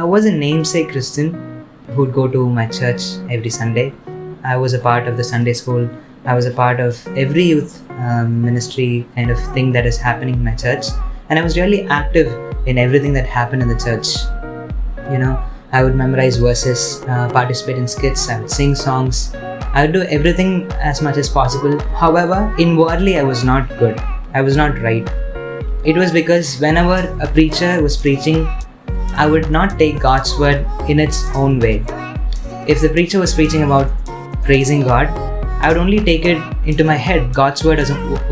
was a namesake Christian who would go to my church every Sunday. I was a part of the Sunday school. I was a part of every youth ministry kind of thing that is happening in my church. And I was really active in everything that happened in the church. I would memorize verses, participate in skits, I would sing songs. I would do everything as much as possible. However, inwardly I was not good. I was not right. It was because whenever a preacher was preaching, I would not take God's word in its own way. If the preacher was preaching about praising God, I would only take it into my head. God's word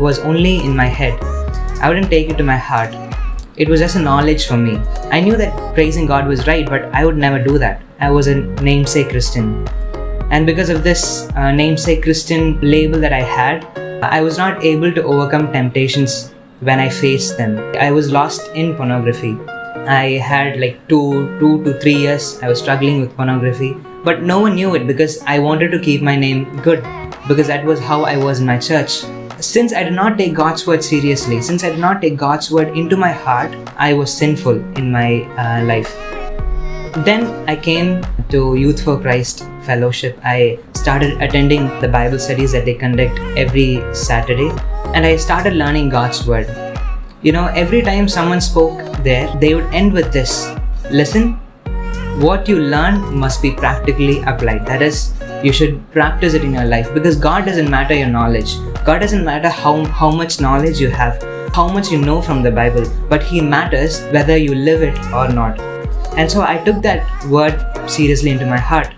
was only in my head. I wouldn't take it to my heart. It was just a knowledge for me. I knew that praising God was right, but I would never do that. I was a namesake Christian. And because of this namesake Christian label that I had, I was not able to overcome temptations when I faced them. I was lost in pornography. I had like 2 to 3 years I was struggling with pornography, but no one knew it because I wanted to keep my name good, because that was how I was in my church. Since I did not take God's word seriously, since I did not take God's word into my heart, I was sinful in my life. Then I came to Youth for Christ Fellowship. I started attending the Bible studies that they conduct every Saturday, and I started learning God's word. Every time someone spoke there, they would end with this: listen, what you learn must be practically applied. That is, you should practice it in your life, because God doesn't matter your knowledge. God doesn't matter how much knowledge you have, how much you know from the Bible, but He matters whether you live it or not. And so I took that word seriously into my heart.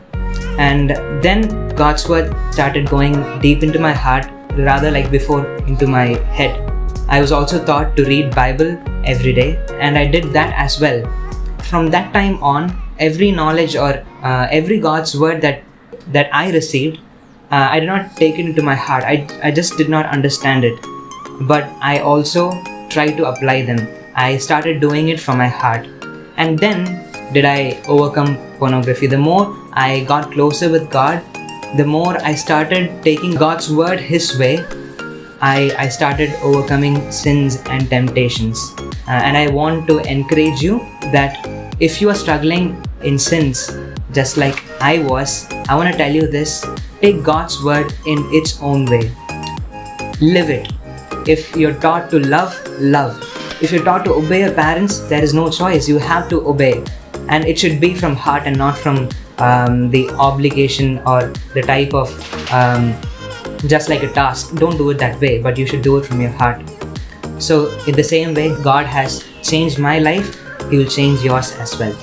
And then God's word started going deep into my heart, rather like before into my head. I was also taught to read Bible every day, and I did that as well. From that time on, every knowledge or every God's word that I received, I did not take it into my heart. I just did not understand it. But I also tried to apply them. I started doing it from my heart. And then did I overcome pornography. The more I got closer with God, the more I started taking God's word His way, I started overcoming sins and temptations. And I want to encourage you that if you are struggling in sins, just like I was, I want to tell you this: take God's word in its own way. Live it. If you're taught to love. If you're taught to obey your parents, there is no choice. You have to obey. And it should be from heart and not from the obligation or the type of just like a task. Don't do it that way, but you should do it from your heart. So in the same way God has changed my life, He will change yours as well.